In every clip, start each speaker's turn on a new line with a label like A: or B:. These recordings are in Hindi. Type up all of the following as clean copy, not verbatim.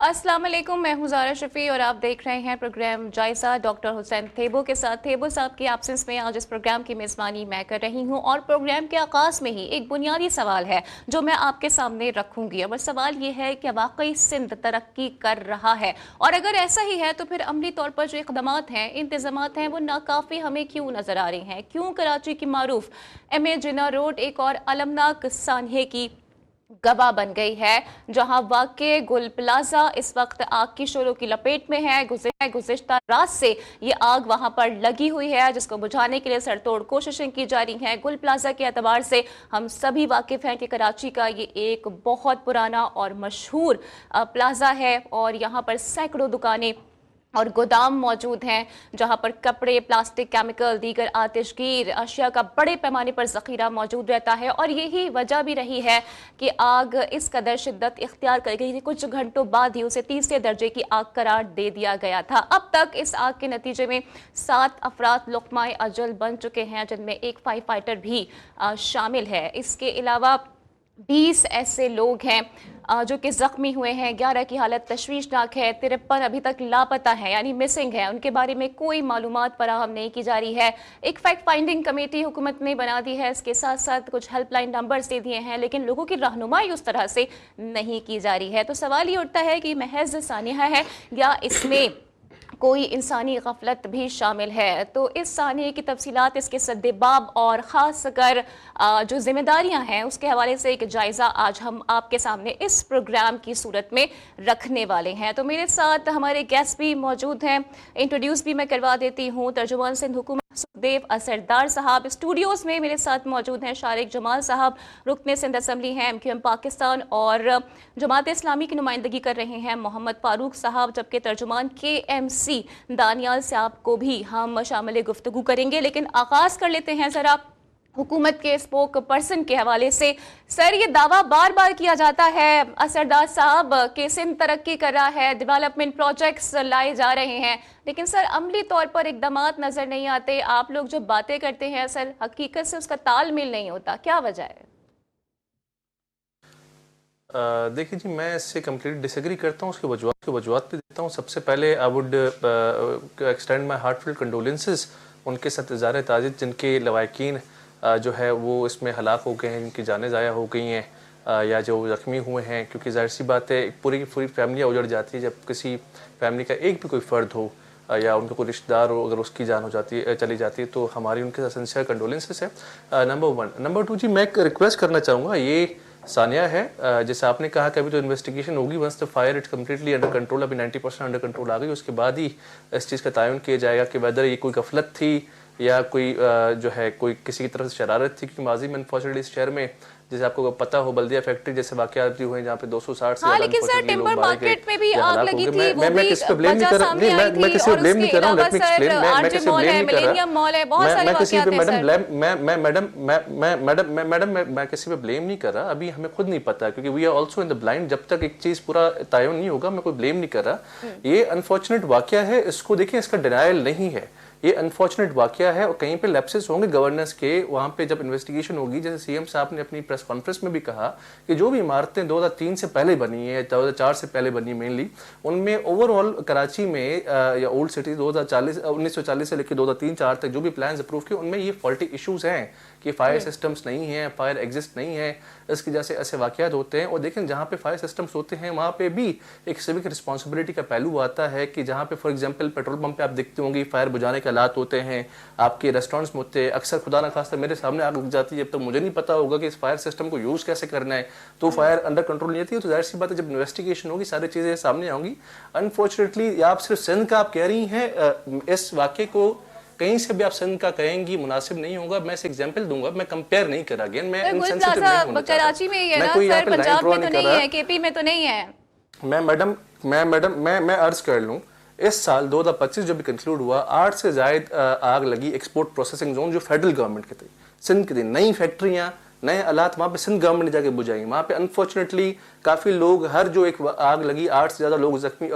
A: अस्सलाम वालेकुम, मैं हूं ज़ारा शफी और आप देख रहे हैं प्रोग्राम जायज़ा डॉक्टर हुसैन थेबो के साथ। थेबो साहब की एब्सेंस में आज इस प्रोग्राम की मेज़बानी मैं कर रही हूं और प्रोग्राम के आगाज़ में ही एक बुनियादी सवाल है जो मैं आपके सामने रखूंगी। और सवाल ये है कि वाकई सिंध तरक्की कर रहा है, और अगर ऐसा ही है तो फिर अमली तौर पर जो इक़दामात हैं, इंतज़ामात हैं, वो नाकाफ़ी हमें क्यों नज़र आ रही हैं? क्यों कराची की मारूफ MA जिन्ना रोड एक और अलमनाक सानहे की गवाह बन गई है, जहां वाक़े गुल प्लाजा इस वक्त आग की शोलों की लपेट में है। गुज़िश्ता रात से ये आग वहां पर लगी हुई है, जिसको बुझाने के लिए सरतोड़ कोशिशें की जा रही हैं। गुल प्लाजा के एतबार से हम सभी वाकिफ हैं कि कराची का ये एक बहुत पुराना और मशहूर प्लाजा है, और यहाँ पर सैकड़ों दुकानें और गोदाम मौजूद हैं, जहां पर कपड़े, प्लास्टिक, केमिकल, दीगर आतिशगीर अशिया का बड़े पैमाने पर ज़ख़ीरा मौजूद रहता है। और यही वजह भी रही है कि आग इस कदर शिद्दत इख्तियार कर गई थी, कुछ घंटों बाद ही उसे तीसरे दर्जे की आग करार दे दिया गया था। अब तक इस आग के नतीजे में 7 अफराद लुक़माए अजल बन चुके हैं, जिनमें एक फायर फाइटर भी शामिल है। इसके अलावा 20 ऐसे लोग हैं जो कि जख्मी हुए हैं। 11 की हालत तशवीशनाक है। 53 अभी तक लापता है, यानी मिसिंग है। उनके बारे में कोई मालूमात फराहम नहीं की जा रही है। एक फैक्ट फाइंडिंग कमेटी हुकूमत ने बना दी है, इसके साथ साथ कुछ हेल्पलाइन नंबर्स दे दिए हैं, लेकिन लोगों की रहनुमाई उस तरह से नहीं की जा रही है। तो सवाल ये उठता है कि महज सानिया है या इसमें कोई इंसानी गफलत भी शामिल है। तो इस सानिए की तफसीलात, इसके सद्देबाब और ख़ास कर जो जिम्मेदारियां हैं उसके हवाले से एक जायज़ा आज हम आपके सामने इस प्रोग्राम की सूरत में रखने वाले हैं। तो मेरे साथ हमारे गेस्ट भी मौजूद हैं, इंट्रोड्यूस भी मैं करवा देती हूँ। तर्जुमान सिंध हुकूमत सुखदेव असरदार साहब स्टूडियोज़ में मेरे साथ मौजूद हैं। शारिक जमाल साहब रुकने सिंध असम्बली हैं MQM पाकिस्तान और जमात इस्लामी की नुमाइंदगी कर रहे हैं मोहम्मद फारूक साहब, जबकि तर्जुमान KMC दानियाल साहब को भी हम शामिल गुफ्तगू करेंगे। लेकिन आगाज़ कर लेते हैं ज़रा हुकूमत के स्पोक पर्सन के हवाले से। सर, ये दावा बार बार किया जाता है असरदार साहब कि सिंध तरक्की कर रहा है, डेवलपमेंट प्रोजेक्ट्स लाए जा रहे हैं, लेकिन सर अमली तौर पर इकदामात नज़र नहीं आते। आप लोग जो बातें करते हैं सर, हकीकत से उसका तालमेल नहीं होता, क्या वजह है?
B: देखिए जी, मैं इससे कम्प्लीट डिसएग्री करता हूँ। उसके वजूहत भी देता हूँ। सबसे पहले I would extend my heartful condolences उनके साथ इज़हार ताज़ियत जिनके लवाकिन जो है वो इसमें हलाक हो गए हैं, जिनकी जानें ज़ाया हो गई हैं या जो ज़ख्मी हुए हैं। क्योंकि ज़ाहिर सी बात है, पूरी की पूरी फैमिलियाँ उजड़ जाती है जब किसी फैमिली का एक भी कोई फ़र्द हो या उनका कोई रिश्तेदार हो, अगर उसकी जान हो जाती है, चली जाती है, तो हमारी उनके साथ सिंसियर कंडोलेंसेस है, नंबर 1। नंबर 2 जी, मैं एक रिक्वेस्ट करना चाहूँगा। ये सानिया है, जैसे आपने कहा कि अभी तो इन्वेस्टिगेशन होगी, once the fire it's completely under control, अभी 90% अंडर कंट्रोल आ गई, उसके बाद ही इस चीज़ का तयन किया जाएगा कि वेदर ये कोई गफलत थी या कोई जो है कोई किसी की तरफ से शरारत थी। क्योंकि माजी में अनफॉर्चुनेटली इस शहर में, जैसे आपको पता हो, बल्दिया फैक्ट्री जैसे वाक़यात भी हुए जहाँ पे 260 से ज़्यादा
A: लेकिन सर टिम्बर मार्केट में भी आग लगी थी,
B: मैं किसी पे ब्लेम नहीं कर रहा, मैं किसी पे ब्लेम नहीं कर रहा हूँ, लेट मी एक्सप्लेन। मैं किसी पे ब्लेम नहीं कर रहा, मैं किसी पे मैं किसी पे ब्लेम नहीं कर रहा। अभी हमें खुद नहीं पता, क्योंकि we are also in the blind. जब तक एक चीज़ पूरा तयन नहीं होगा, मैं कोई ब्लेम नहीं कर रहा। ये अनफॉर्चुनेट वाक़या है, इसको देखिए, इसका डिनायल नहीं है। ये अनफॉर्चुनेट वाकया है और कहीं पे लैप्सेस होंगे गवर्नेंस के। वहाँ पे जब इन्वेस्टिगेशन होगी, जैसे CM साहब ने अपनी प्रेस कॉन्फ्रेंस में भी कहा कि जो भी इमारतें 2003 से पहले बनी है, 2004 से पहले बनी मेनली, उनमें ओवरऑल कराची में या ओल्ड सिटी 1940 से लेकर 2003-4 तक जो भी प्लान्स अप्रूव किए, उनमें ये फॉल्टी इशूज़ हैं कि फायर सिस्टम्स नहीं हैं, फायर एग्जिस्ट नहीं है। इसकी जैसे ऐसे वाकयात होते हैं। और देखें, जहाँ पे फायर सिस्टम्स होते हैं वहाँ पे भी एक सिविक रिस्पॉन्सिबिलिटी का पहलू आता है कि जहाँ पे फॉर एग्जांपल पेट्रोल पंप पे आप देखते होंगे फायर बुझाने के हालात होते हैं, आपके रेस्टोरेंट्स में होते हैं। अक्सर खुदा ना खास्ता मेरे सामने आग लग जाती है, जब तक मुझे नहीं पता होगा कि इस फायर सिस्टम को यूज़ कैसे करना है, तो फायर अंडर कंट्रोल नहीं आती है। तो जाहिर सी बात है, जब इन्वेस्टिगेशन होगी सारी चीज़ें सामने आएंगी। अनफॉर्चुनेटली आप सिर्फ सिंध का आप कह रही हैं, इस वाक़े को कहीं से भी आप सिंध का कहेंगी मुनासिब नहीं होगा। मैं इसे एग्जांपल दूंगा, मैं कंपेयर नहीं करा। अगेन मैं इनसेंसिटिव नहीं होना चाहता।
A: कराची में ही है ना सर, पंजाब में तो नहीं है, KP में तो नहीं है।
B: मैं अर्ज कर लूं, इस साल 2025 जो भी कंक्लूड हुआ, 8 से ज़ायद आग लगी एक्सपोर्ट प्रोसेसिंग जोन जो फेडरल गवर्नमेंट के थे, सिंध के थे। नई फैक्ट्रियां, नए आलात वहाँ पे सिंध गवर्नमेंट ने जाके बुझाई। वहाँ पे अनफॉर्चुनेटली काफ़ी लोग, हर जो एक आग लगी 8 से ज़्यादा लोग जख्मी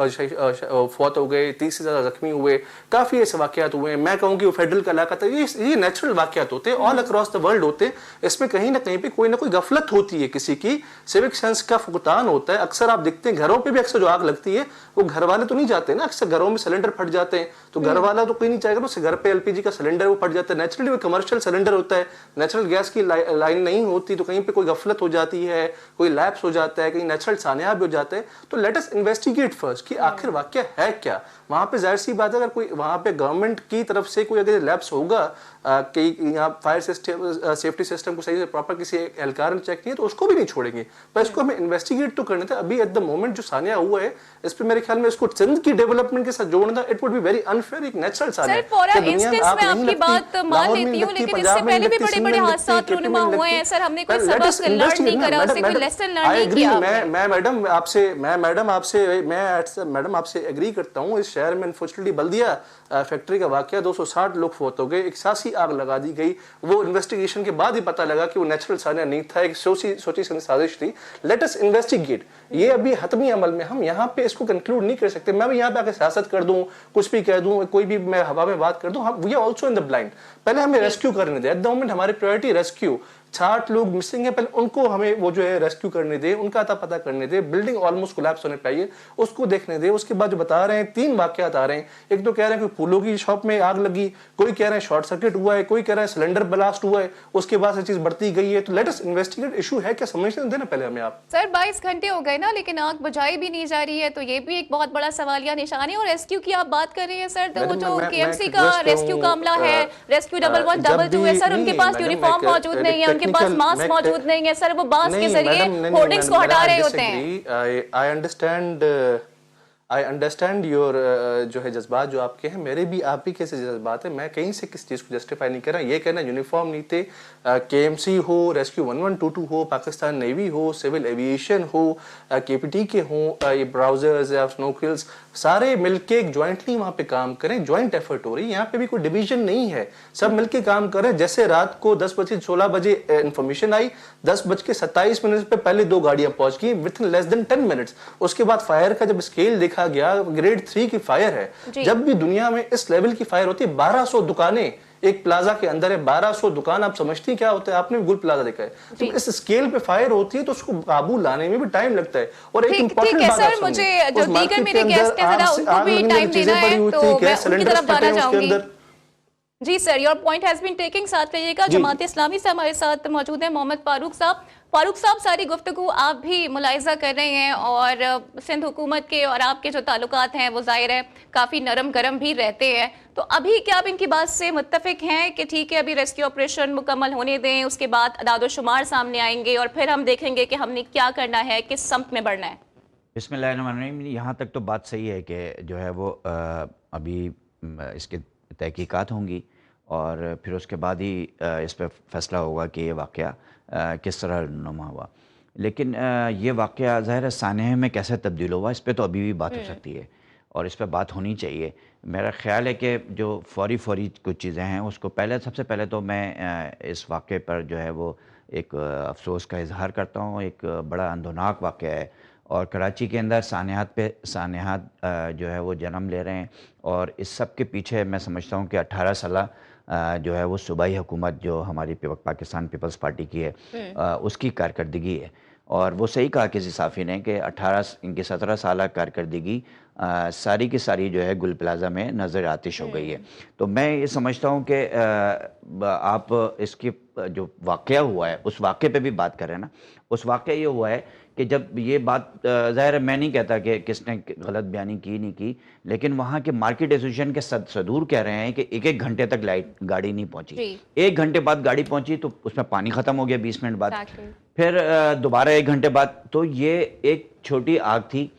B: फौत हो गए, 30 से ज़्यादा जख्मी हुए, काफ़ी ऐसे वाक़यात हुए हैं। मैं कहूँ कि वो फेडरल का इलाका था, ये नेचुरल वाक़यात होते हैं, ऑल अक्रॉस द वर्ल्ड होते हैं। इसमें कहीं ना कहीं पे कोई ना कोई गफलत होती है, किसी की सिविक सेंस का फुकदान होता है। अक्सर आप देखते हैं घरों पे भी अक्सर जो आग लगती है वो घर वाले तो नहीं जाते ना, अक्सर घरों में सिलेंडर फट जाते हैं, तो घर वाला तो कोई नहीं चाहेगा उससे घर पे एलपीजी का सिलेंडर वो फट जाता है। नेचुरली वो कमर्शियल सिलेंडर होता है, नेचुरल गैस की लाइन नहीं होती, तो कहीं पे कोई गफलत हो जाती है, कोई लैप्स हो जाता है, कहीं नेचुरल सानिया भी हो जाता है। तो लेट अस इन्वेस्टिगेट फर्स्ट कि आखिर वाकया है क्या वहां पे। जाहिर सी बात है अगर कोई वहां पे गवर्नमेंट की तरफ से कोई अगर लैप्स होगा कि यहाँ फायर सेफ्टी सिस्टम को सही से प्रॉपर किसी एहलकार ने चेक किया, तो उसको भी नहीं छोड़ेंगे, पर इसको हमें इन्वेस्टिगेट तो करना था। अभी एट द मोमेंट जो सानिया हुआ है इस पे मेरे ख्याल में इसको सिंध की डेवलपमेंट के साथ जोड़ना it would be very unfair. एक natural Sania
A: sir, for instance मैं आपकी बात मान लेती हूं, लेकिन इससे पहले भी बड़े-बड़े हादसा रूनुमा हुए हैं सर। हमने कोई सबक लर्न नहीं करा, उससे कोई लेसन लर्न नहीं किया।
B: मैं मैडम आपसे एग्री करता हूं। इस शहर में अनफॉर्चुनेटली बल्दिया फैक्ट्री का वाकया 260 लोग फौत हो गए, एक सासी आग लगा दी गई। वो इन्वेस्टिगेशन के बाद ही पता लगा कि वो नेचुरल सानिया नहीं था, एक सोची साजिश थी। Let us investigate. ये अभी हतमी अमल में हम यहाँ पे इसको कंक्लूड नहीं कर सकते। मैं भी यहाँ पे आके सियासत कर दूं, कुछ भी कह दूं, कोई भी मैं हवा में बात कर दूं, we are also in the blind. पहले हमें रेस्क्यू करने दे। एट द मोमेंट हमारी प्रायोरिटी रेस्क्यू। 60 लोग मिसिंग है, पहले उनको हमें वो जो है रेस्क्यू करने दे, उनका अता पता करने दे। बिल्डिंग ऑलमोस्ट कोलैप्स होने पाई है, उसको देखने दे। उसके बाद जो बता रहे हैं 3 वाकयात आ रहे हैं। एक तो कह रहे हैं कि फूलों की शॉप में आग लगी, कोई कह रहे हैं शॉर्ट सर्किट हुआ है, कोई कह रहा है सिलेंडर ब्लास्ट हुआ है, उसके बाद से चीज बढ़ती गई है। तो लेट अस इन्वेस्टिगेट। इशू है क्या, समझने देना पहले हमें आप।
A: सर 22 घंटे हो गए ना, लेकिन आग बुझाई भी नहीं जा रही है, तो ये भी एक बहुत बड़ा सवालिया निशान है। और रेस्क्यू की आप बात कर रहे हैं सर, तो वो जो केएमसी का रेस्क्यू का अमला है, रेस्क्यू 1112 है सर, उनके पास यूनिफॉर्म मौजूद नहीं है, उनके पास मास्क मौजूद नहीं है सर, वो बांस के जरिए होर्डिंग्स को हटा रहे होते हैं।
B: आई अंडरस्टैंड योर जो है जज्बात जो आपके हैं, मेरे भी आप ही कैसे जज्बात है। मैं कहीं से किस चीज़ को जस्टिफाई नहीं कर रहा। ये कहना यूनिफॉर्म नहीं थे, केएमसी हो, रेस्क्यू 1122 हो, पाकिस्तान नेवी हो, सिविल एविएशन हो, केपीटी के हो, ये ब्राउजर्स या स्नोकिल्स, सारे मिलके ज्वाइंटली वहाँ पे काम करें। ज्वाइंट एफर्ट हो रही है, यहाँ पे भी कोई डिवीजन नहीं है, सब मिलके काम कर रहे हैं। जैसे रात को 10:16 बजे इंफॉर्मेशन आई, 10:27 पे पहले 2 गाड़ियां पहुंच गई with in less than 10 minutes. उसके बाद फायर का जब स्केल देखा गया, ग्रेड 3 की फायर है। जब भी दुनिया में इस लेवल की फायर होती है, 1200 दुकानें एक प्लाजा के अंदर है, 1200 दुकान। आप समझती हैं क्या होता है, आपने भी गुल प्लाजा देखा है। तो इस स्केल पे फायर होती है तो उसको काबू लाने में भी टाइम लगता है। और एक इंपॉर्टेंट बात
A: सर, मुझे जो दीगर मेरे गेस्ट हैं जरा उनको भी टाइम देना है, तो मैं उनकी तरफ आना चाहूंगी। जी sir, your point has been taking. साथ रहिएगा। जमात इस्लामी से हमारे साथ मौजूद है मोहम्मद फारूक साहब। फारूक साहब, सारी गुफ्तगू आप भी मुलाहिजा कर रहे हैं और सिंध हुकूमत के और आपके जो ताल्लुकात हैं वो जाहिर है काफ़ी नरम गरम भी रहते हैं। तो अभी क्या आप इनकी बात से मुत्तफिक हैं कि ठीक है अभी रेस्क्यू ऑपरेशन मुकम्मल होने दें, उसके बाद अदाद-ओ-शुमार सामने आएंगे और फिर हम देखेंगे कि हमने क्या करना है, किस सम्त में बढ़ना है?
C: बिस्मिल्लाहिर्रहमानिर्रहीम। यहाँ तक तो बात सही है कि जो है वो अभी इसके तहकीकात होंगी और फिर उसके बाद ही इस पर फैसला होगा कि ये वाक़या किस तरह नुमा हुआ। लेकिन ये वाक़या ज़ाहिर है सानहे में कैसे तब्दील हुआ, इस पर तो अभी भी बात हो सकती है और इस पर बात होनी चाहिए। मेरा ख़्याल है कि जो फौरी कुछ चीज़ें हैं उसको सबसे पहले तो मैं इस वाक़े पर जो है वो एक अफसोस का इजहार करता हूँ। एक बड़ा अंदोनाक वाक़या है और कराची के अंदर सानहात जो है वो जन्म ले रहे हैं और इस सब के पीछे मैं समझता हूँ कि 18 साल जो है वो सूबाई हुकूमत जो हमारी पाकिस्तान पीपल्स पार्टी की है उसकी कारकर्दगी है। और वो सही कहा किसी साफ़ी ने कि 17 साल कारकर्दगी सारी की सारी जो है गुल प्लाजा में नज़र आतिश हो गई है। तो मैं ये समझता हूँ कि आप इसकी जो वाक़या हुआ है उस वाक़े पे भी बात करें ना। उस वाक़या ये हुआ है कि जब ये बात ज़ाहिर है मैं नहीं कहता कि किसने गलत बयानी की नहीं की, लेकिन वहाँ के मार्केट एसोसिएशन के सदूर कह रहे हैं कि 1 घंटे तक गाड़ी नहीं पहुँची। 1 घंटे बाद गाड़ी पहुँची तो उसमें पानी ख़त्म हो गया 20 मिनट बाद, फिर दोबारा 1 घंटे बाद। तो ये एक छोटी आग थी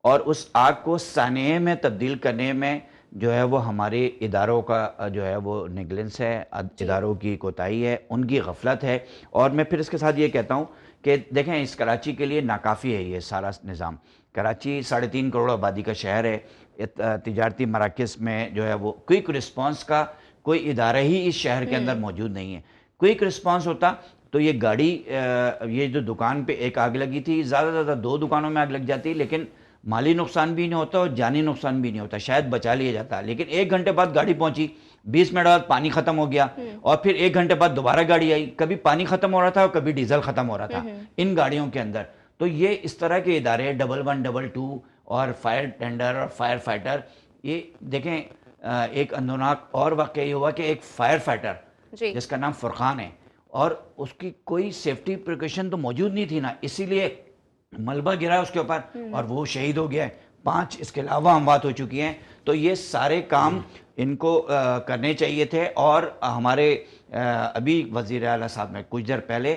C: और उस आग को सानहे में तब्दील करने में जो है वो हमारे इदारों का जो है वो नेगलेंस है, इदारों की कोताही है, उनकी गफलत है। और मैं फिर इसके साथ ये कहता हूँ कि देखें इस कराची के लिए नाकाफ़ी है ये सारा निज़ाम। कराची 3.5 करोड़ आबादी का शहर है। तिजारती मराकज़ में जो है वो क्विक रिस्पॉन्स का कोई इदारा ही इस शहर के अंदर मौजूद नहीं है। क्विक रिस्पॉन्स होता तो ये गाड़ी ये जो दुकान पे एक आग लगी थी, ज़्यादा से ज़्यादा 2 दुकानों में आग लग जाती, लेकिन माली नुकसान भी नहीं होता और जानी नुकसान भी नहीं होता, शायद बचा लिया जाता। लेकिन 1 घंटे बाद गाड़ी पहुंची, 20 मिनट बाद पानी खत्म हो गया और फिर 1 घंटे बाद दोबारा गाड़ी आई। कभी पानी खत्म हो रहा था और कभी डीजल खत्म हो रहा था इन गाड़ियों के अंदर। तो ये इस तरह के इदारे 1111 और फायर टेंडर और फायर फाइटर, ये देखें एक अंदोनाक और वाकया ये हुआ कि एक फायर फाइटर जिसका नाम फुरखान है और उसकी कोई सेफ्टी प्रिकॉशन तो मौजूद नहीं थी ना, इसीलिए मलबा गिरा उसके ऊपर और वो शहीद हो गया है। 5 इसके अलावा अमवात हो चुकी हैं। तो ये सारे काम इनको करने चाहिए थे और हमारे अभी वज़ीर आला साहब ने कुछ देर पहले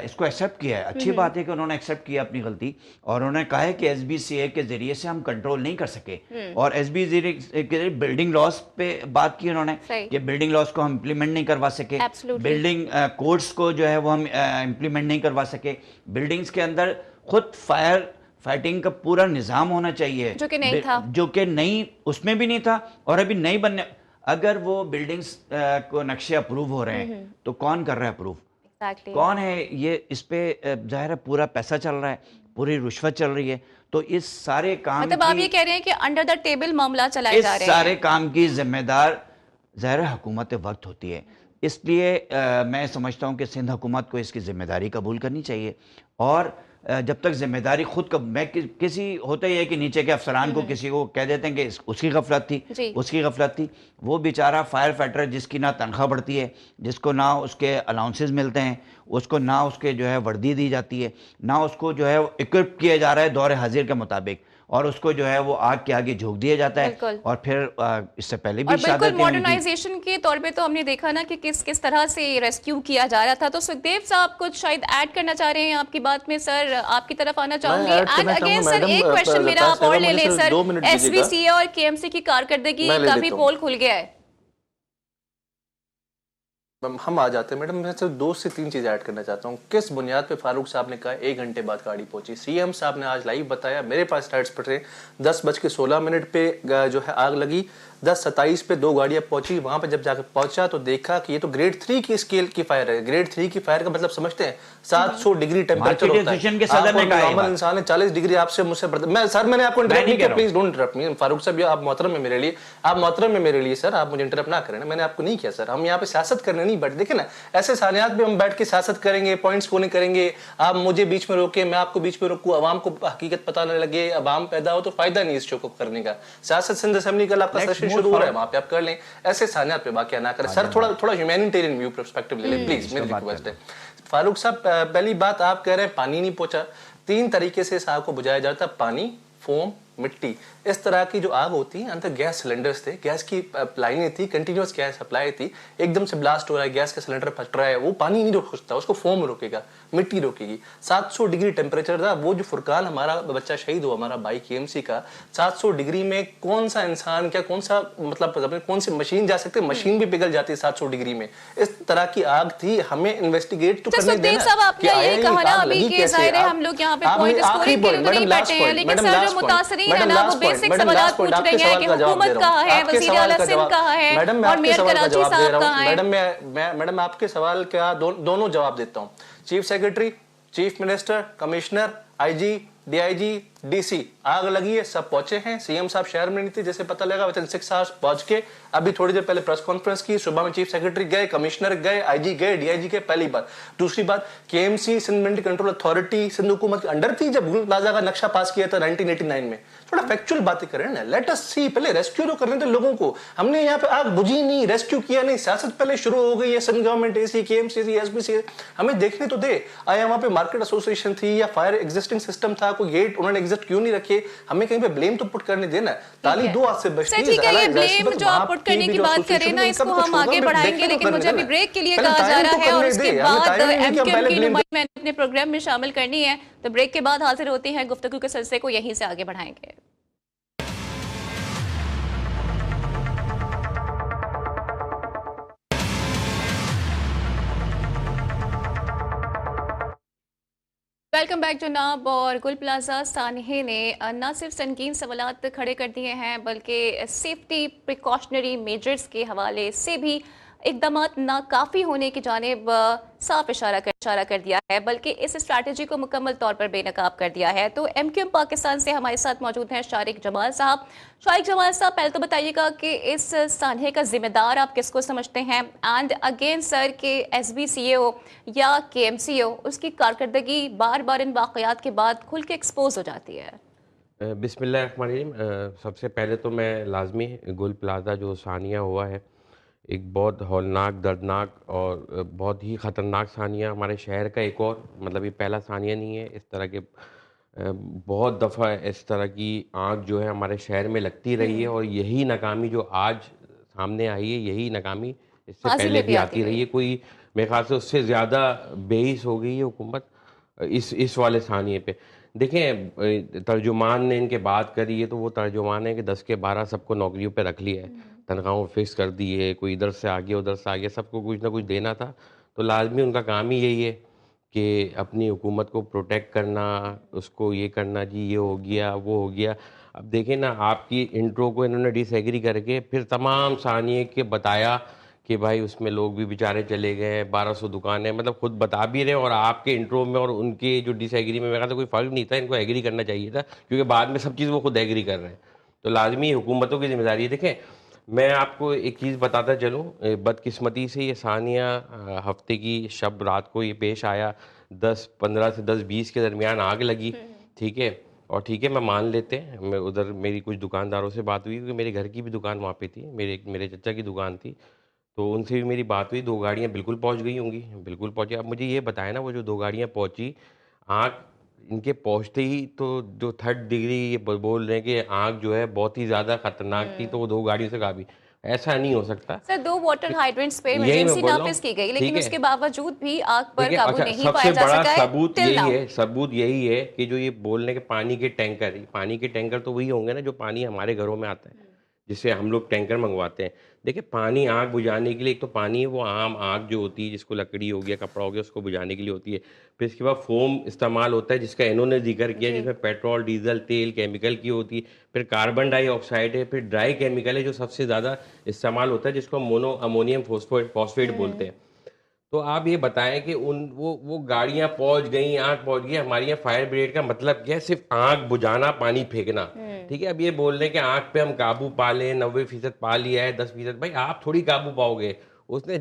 C: इसको एक्सेप्ट किया है। अच्छी बात है कि उन्होंने एक्सेप्ट किया अपनी गलती और उन्होंने कहा है कि SBCA के जरिए से हम कंट्रोल नहीं कर सके और SBCA के बिल्डिंग लॉस पे बात की उन्होंने कि बिल्डिंग लॉस को हम इम्प्लीमेंट नहीं करवा सके, बिल्डिंग कोड्स को जो है वो हम इम्प्लीमेंट नहीं करवा सके। बिल्डिंग्स के अंदर खुद फायर फाइटिंग का पूरा निज़ाम होना चाहिए
A: जो कि नहीं था,
C: जो कि नहीं, उसमें भी नहीं था और अभी नहीं बनने। अगर वो बिल्डिंग्स को नक्शे अप्रूव हो रहे हैं तो कौन कर रहा है अप्रूव? कौन है? ये इस पे जाहिर है पूरा पैसा चल रहा है, पूरी रिश्वत चल रही है। तो इस सारे काम
A: मतलब आप ये कह रहे हैं कि अंडर द टेबल मामला चलाए जा रहे हैं।
C: इस सारे काम की जिम्मेदार जाहिर है हुकूमत वक्त होती है। इसलिए मैं समझता हूँ कि सिंध हुकूमत को इसकी जिम्मेदारी कबूल करनी चाहिए और जब तक जिम्मेदारी खुद का, मैं किसी होता ही है कि नीचे के अफसरान को किसी को कह देते हैं कि उसकी गफलत थी, उसकी गफलत थी। वो बेचारा फायर फाइटर जिसकी ना तनख्वाह बढ़ती है, जिसको ना उसके अलाउंसेस मिलते हैं, उसको ना उसके जो है वर्दी दी जाती है, ना उसको जो है इक्विप किया जा रहा है दौर हाजिर के मुताबिक, और उसको जो है वो आग के आगे झोंक दिया जाता है। और फिर इससे पहले भी
A: बिल्कुल मॉडर्नाइजेशन के तौर पे तो हमने देखा ना कि किस तरह से रेस्क्यू किया जा रहा था। तो सुखदेव साहब कुछ शायद ऐड करना चाह रहे हैं आपकी बात में। सर आपकी तरफ आना चाहूंगी। एंड अगेन सर एक क्वेश्चन मेरा आप और ले लें सर, SBCA और KMC की कारकर्दगी का भी पोल खुल गया है।
B: हम आ जाते हैं मैडम, मैं सिर्फ 2 से 3 चीज़ ऐड करना चाहता हूँ। किस बुनियाद पे फारूक साहब ने कहा 1 घंटे बाद गाड़ी पहुंची? CM साहब ने आज लाइव बताया, मेरे पास स्लाइड्स पड़ रहे, 10:16 पे जो है आग लगी, 10:27 पे 2 गाड़ियां पहुंची। वहां पे जब जाकर पहुंचा तो देखा कि ये तो ग्रेड 3 की स्केल की फायर है। ग्रेड 3 की फायर का मतलब समझते हैं 700 डिग्री टेम्परेचर होता है। नॉर्मल इंसान है 40 डिग्री आपसे मुझसे मैं सर मैंने आपको इंटरप्ट नहीं किया, प्लीज डोंट इंटरप्ट मी। फारूक साहब आप मोहतरम है मेरे लिए, आप मोहतरम है मेरे लिए सर, आप मुझे इंटरप्ट ना करें। मैंने आपको नहीं किया सर, हम यहाँ पे सियासत करने नहीं बैठे। देखिए ना, ऐसे सानियात भी हम बैठ के सियासत करेंगे, पॉइंट्स को नहीं करेंगे, आप मुझे बीच में रोके, मैं आपको बीच में रोकूं, अवाम को हकीकत पता न लगे, अवाम पैदा हो, तो फायदा नहीं इस शो को करने का। सियासत सिंध असेंबली कल आपका सेशन शुरू हो रहा है, वहां पे आप कर लें, ऐसे सानियात पे वाकया ना करें सर। थोड़ा ह्यूमैनिटेरियन व्यू पर्सपेक्टिव ले लें प्लीज, मेरी रिक्वेस्ट है। फारूक साहब पहली बात आप कह रहे हैं पानी नहीं पहुंचा। 3 तरीके से इस आग को बुझाया जाता है, पानी, फोम, मिट्टी। इस तरह की जो आग होती है, अंदर गैस सिलेंडर्स थे, गैस की लाइनें थी, कंटिन्यूअस गैस सप्लाई थी, एकदम से ब्लास्ट हो रहा है, गैस का सिलेंडर फट रहा है, वो पानी नहीं रोक सकता, उसको फोम रोकेगा, मिट्टी रोकेगी। 700 डिग्री टेम्परेचर था। वो जो फुरकान हमारा बच्चा शहीद हुआ, हमारा भाई KMC का, 700 डिग्री में कौन सा इंसान, क्या कौन सा मतलब कौन सी मशीन जा सकती है? मशीन भी पिघल जाती है 700 डिग्री में। इस तरह की आग थी, हमें इन्वेस्टिगेट तो करने देना। मैडम आपके सवाल का दोनों जवाब देता हूँ। Chief secretary, chief minister, commissioner, IG, DIG, DC, आग लगी है, सब पहुंचे हैं। CM साहब शहर में नहीं थे, जैसे पता लगा विदिन 6 आवर्स पहुंच के अभी थोड़ी देर पहले प्रेस कॉन्फ्रेंस की। सुबह में चीफ सेक्रेटरी गए, कमिश्नर गए, IG गए, DIG गए, पहली बात। दूसरी बात, KMC Sindh military control authority Sindh हुकूमत के अंडर थी जब गुल प्लाजा का नक्शा पास किया था 1989 में। थोड़ा फैक्चुअल बातें करें ना, लेट अस सी। पहले रेस्क्यू तो करने थे लोगों को। हमने यहाँ पे आग बुझी नहीं, रेस्क्यू किया नहीं, सियासत पहले शुरू हो गई है। Sindh government, AC, KMC, SBCA, हमें देखने तो दे। आया वहां पे मार्केट एसोसिएशन थी या फायर एग्जिस्टिंग सिस्टम था, कोई गेट उन्होंने एग्जिस्ट क्यों नहीं रखे? हमें कहीं पे ब्लेम तो पुट करने देना। ताली 2 हाथ से बचती है।
A: ठीक है, ये ब्लेम जो आप पुट करने की बात करें ना, इसको हम आगे बढ़ाएंगे, लेकिन मुझे अभी ब्रेक के लिए कहा जा रहा है और उसके बाद MQM की नुमाइंदगी अपने प्रोग्राम में शामिल करनी है। तो ब्रेक के बाद हाजिर होते हैं, गुफ्तगू के सिलसिले को यहीं से आगे बढ़ाएंगे। वेलकम बैक जनाब। और गुल प्लाजा सानहे ने न सिर्फ संगीन सवालात खड़े कर दिए हैं, बल्कि सेफ्टी प्रिकॉशनरी मेजर्स के हवाले से भी इकदामात नाकाफी होने की जानिब साफ इशारा कर दिया है, बल्कि इस स्ट्रैटेजी को मुकम्मल तौर पर बेनकाब कर दिया है। तो MQM पाकिस्तान से हमारे साथ मौजूद हैं शारिक जमाल साहब। शारिक जमाल साहब, पहले तो बताइएगा कि इस सानहे का जिम्मेदार आप किसको समझते हैं, एंड अगेन सर के SBCAO या KMCO उसकी कारकर्दगी बार बार इन वाकयात के बाद खुल के एक्सपोज हो जाती है।
D: बिस्मिल्लाहिर्रहमानिर्रहीम। सबसे पहले तो मैं लाजमी गुल प्लाजा जो सानिया हुआ है, एक बहुत हौलनाक, दर्दनाक और बहुत ही ख़तरनाक सानिया हमारे शहर का एक और, मतलब ये पहला सानिया नहीं है। इस तरह के बहुत दफ़ा इस तरह की आग जो है हमारे शहर में लगती रही है, और यही नाकामी जो आज सामने आई है, यही नाकामी इससे
A: माजी
D: पहले
A: में
D: भी आती रही है। कोई मेरे ख्याल से उससे ज़्यादा बेहिस हो गई है हुकूमत इस वाले सानिए पे। देखें, तर्जुमान ने इनके बात करी है, तो वो तर्जुमान है कि 10 के 12 सबको नौकरियों पे रख लिया है, तनख्वाहों फिक्स कर दी है, कोई इधर से आ गया उधर से आ गया, सबको कुछ ना कुछ देना था। तो लाजमी उनका काम ही यही है कि अपनी हुकूमत को प्रोटेक्ट करना, उसको ये करना, जी ये हो गया वो हो गया। अब देखें ना, आपकी इंट्रो को इन्होंने डिसएग्री करके फिर तमाम सानिए के बताया कि भाई उसमें लोग भी बेचारे चले गए, 1200 दुकानें, मतलब खुद बता भी रहे, और आपके इंट्रो में और उनके जो डिसएग्री में मेरा तो कोई फ़र्क नहीं था, इनको एग्री करना चाहिए था, क्योंकि बाद में सब चीज़ वो खुद एग्री कर रहे हैं। तो लाजमी हुकूमतों की जिम्मेदारी है। देखें, मैं आपको एक चीज़ बताता चलूँ, बदकिस्मती से ये सानिया हफ्ते की शब रात को ये पेश आया, 10-15 से 10-20 के दरमियान आग लगी, ठीक है। और ठीक है, मैं मान लेते हैं, मैं उधर मेरी कुछ दुकानदारों से बात हुई, क्योंकि मेरे घर की भी दुकान वहाँ पे थी, मेरे चचा की दुकान थी, तो उनसे भी मेरी बात हुई। 2 गाड़ियाँ बिल्कुल पहुँच गई होंगी, बिल्कुल पहुँची। अब मुझे ये बताएं ना, वो जो 2 गाड़ियाँ पहुँची, आग इनके पहुँचते ही तो जो 3rd डिग्री ये बोल रहे हैं कि आग जो है बहुत ही ज़्यादा खतरनाक थी, तो वो 2 गाड़ियों से काफ़ी, ऐसा नहीं हो सकता।
A: सर, 2 वाटर हाइड्रेंट्स पे
D: यही मैं
A: इमरजेंसी
D: बोल रहा
A: नाफिज
D: हूँ,
A: की गई,
D: ठीक
A: लेकिन
D: है।
A: उसके बावजूद भी आग पर
D: देखिए,
A: काबू
D: अच्छा,
A: नहीं पाया
D: सबसे
A: जा
D: बड़ा
A: सका है
D: सबूत
A: till now।
D: सबूत यही है कि जो ये बोलने के पानी के टैंकर, पानी के टैंकर तो वही होंगे ना जो पानी हमारे घरों में आता है, जिससे हम लोग टैंकर मंगवाते हैं। देखिए, पानी आग बुझाने के लिए, एक तो पानी है वो आम आग जो होती है, जिसको लकड़ी हो गया, कपड़ा हो गया, उसको बुझाने के लिए होती है। फिर इसके बाद फोम इस्तेमाल होता है, जिसका इन्होंने जिक्र किया, जिसमें पेट्रोल, डीजल, तेल, केमिकल की होती है। फिर कार्बन डाइऑक्साइड है, फिर ड्राई केमिकल है जो सबसे ज़्यादा इस्तेमाल होता है, जिसको मोनो अमोनियम फॉस्फेट बोलते हैं। तो आप ये बताएं कि उन वो गाड़ियां पहुंच गई, आग पहुंच गई, हमारे यहाँ फायर ब्रिगेड का मतलब क्या है? सिर्फ आग बुझाना, पानी फेंकना, ठीक है। अब ये बोल रहे हैं कि आग पे हम काबू पा लें, 90% पा लिया है, 10%, भाई आप थोड़ी काबू पाओगे। उसने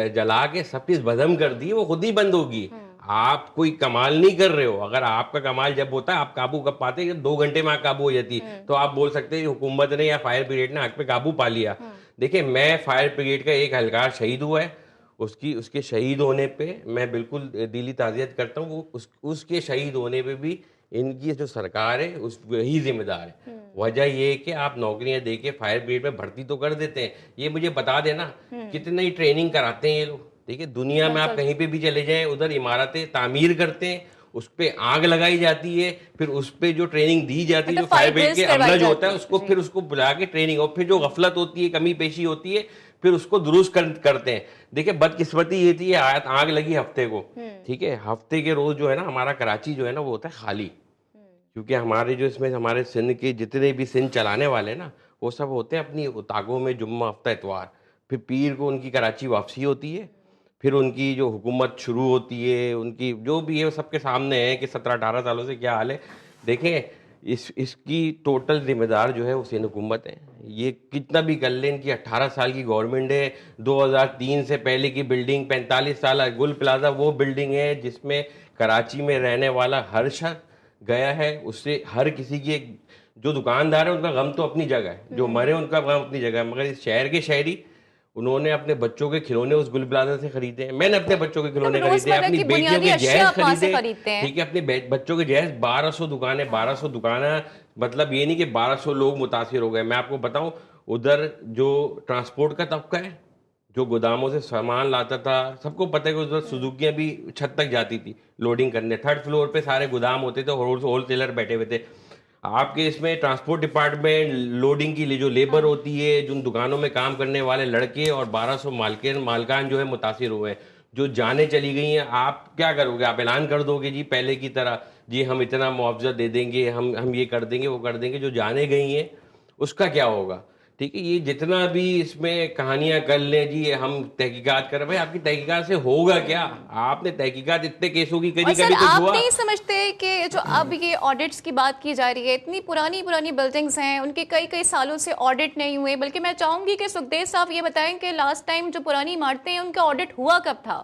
D: जला के सब चीज भस्म कर दी, वो खुद ही बंद होगी। आप कोई कमाल नहीं कर रहे हो। अगर आपका कमाल जब होता है, आप काबू कब पाते हैं? 2 घंटे में आग काबू हो जाती है। तो आप बोल सकते हैं हुकूमत ने या फायर ब्रिगेड ने आग पे काबू पा लिया। देखिए, मैं फायर ब्रिगेड का एक एहलकार शहीद हुआ है, उसके शहीद होने पे मैं बिल्कुल दिली ताज़ियत करता हूँ। वो उसके शहीद होने पे भी इनकी जो सरकार है उस वही जिम्मेदार है। वजह ये है कि आप नौकरियां दे के फायर ब्रिगेड में भर्ती तो कर देते हैं। ये मुझे बता देना कितनी ट्रेनिंग कराते हैं ये लोग, ठीक है। दुनिया में आप कहीं पे भी चले जाएं, उधर इमारतें तामीर करते हैं, उस पे आग लगाई जाती है, फिर उस पे जो ट्रेनिंग दी जाती है, जो फायर ब्रिगेड के अमला जो होता है, उसको फिर उसको बुला के ट्रेनिंग, और फिर जो गफलत होती है, कमी पेशी होती है, फिर उसको दुरुस्त करते हैं। देखिए, बदकिस्मती ये थी, आग लगी हफ्ते को, ठीक है। हफ्ते के रोज जो है ना, हमारा कराची जो है ना वो होता है खाली, क्योंकि हमारे जो इसमें हमारे सिंध के जितने भी सिंध चलाने वाले ना, वो सब होते हैं अपनी ताकों में, जुम्मा, हफ्ता, इतवार, फिर पीर को उनकी कराची वापसी होती है, फिर उनकी जो हुकूमत शुरू होती है, उनकी जो भी है वो सबके सामने है कि 17-18 सालों से क्या हाल है। देखें, इसकी टोटल जिम्मेदार जो है वो सिंध हुकूमत है। ये कितना भी कर लें, इनकी 18 साल की गवर्नमेंट है, 2003 से पहले की बिल्डिंग, 45 साल गुल प्लाजा वो बिल्डिंग है जिसमें कराची में रहने वाला हर शख्स गया है। उससे हर किसी की जो दुकानदार है उनका गम तो अपनी जगह है, जो मरे उनका गम अपनी जगह है, मगर इस शहर के शहरी उन्होंने अपने बच्चों के खिलौने उस गुल प्लाजा से खरीदे हैं। मैंने अपने बच्चों के खिलौने खरीदे, अपनी बेटियों के जहेज खरीदे, ठीक है। अपने बच्चों के जहेज 1200 दुकानें, 1200 दुकानें, मतलब ये नहीं कि 1200 लोग मुतासिर हो गए। मैं आपको बताऊं, उधर जो ट्रांसपोर्ट का तबका है, जो गोदामों से सामान लाता था, सबको पता है कि उधर सुजुकियां भी छत तक जाती थी लोडिंग करने। 3rd फ्लोर पे सारे गोदाम होते थे, होलसेलर बैठे हुए थे। आपके इसमें ट्रांसपोर्ट डिपार्टमेंट, लोडिंग की जो लेबर होती है, जो दुकानों में काम करने वाले लड़के, और 1200 मालकान जो है मुतासिर हुए हैं। जो जाने चली गई हैं, आप क्या करोगे? आप ऐलान कर दोगे जी पहले की तरह, जी हम इतना मुआवजा दे देंगे, हम ये कर देंगे, वो कर देंगे। जो जाने गई हैं उसका क्या होगा? ठीक है, ये जितना भी इसमें कहानियां कर ले जी, ये हम तहकीकात कर रहे हैं, भाई आपकी तहकीकात से होगा क्या? आपने तहकीकात इतने केसों की करी,
A: और सर
D: कभी कुछ
A: आप
D: हुआ?
A: नहीं समझते कि जो अब ये ऑडिट्स की बात की जा रही है, इतनी पुरानी पुरानी बिल्डिंग्स हैं, उनके कई कई सालों से ऑडिट नहीं हुए, बल्कि मैं चाहूंगी कि सुखदेव साहब ये बताएं कि लास्ट टाइम जो पुरानी इमारतें हैं उनका ऑडिट हुआ कब था?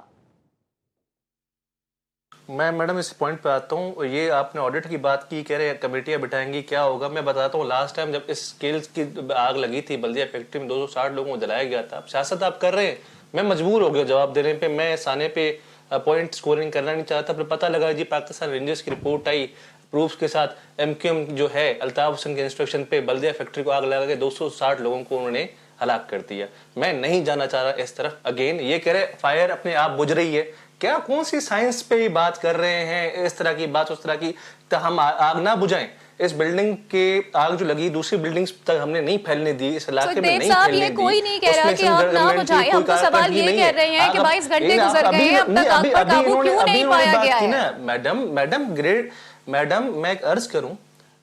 B: मैं मैडम इस पॉइंट पे आता हूँ। ये आपने ऑडिट की बात की, कह रहे कमेटियां बिठाएंगी, क्या होगा मैं बताता हूँ। लास्ट टाइम जब इस स्केल की आग लगी थी बल्दिया फैक्ट्री में, 260 लोगों को जलाया गया था। सियासत आप कर रहे हैं, मैं मजबूर हो गया जवाब देने पे। मैं साने पे पॉइंट स्कोरिंग करना नहीं चाहता, पर पता लगा जी पाकिस्तान रेंजर्स की रिपोर्ट आई प्रूफ्स के साथ। MQM जो है अल्ताफ हुसैन के इंस्ट्रक्शन पे बल्दिया फैक्ट्री को आग लगा के 260 लोगों को उन्होंने हलाक कर दिया। मैं नहीं जाना चाह रहा इस तरफ। अगेन ये कह रहे फायर अपने आप बुझ रही है, क्या कौन सी साइंस पे ही बात कर रहे हैं? इस तरह की बात उस तरह की, तो हम आग ना बुझाएं। इस बिल्डिंग के आग जो लगी दूसरी बिल्डिंग्स तक हमने नहीं फैलने दी, इस इलाके में नहीं फैलने दी।
A: ये कोई नहीं कह रहा कि आप ना बुझाएं, हम तो सवाल ये कह रहे हैं कि 22 घंटे गुजर गए हैं, अब तक आग पर काबू क्यों नहीं पाया गया है?
B: मैडम मैं एक अर्ज करूं,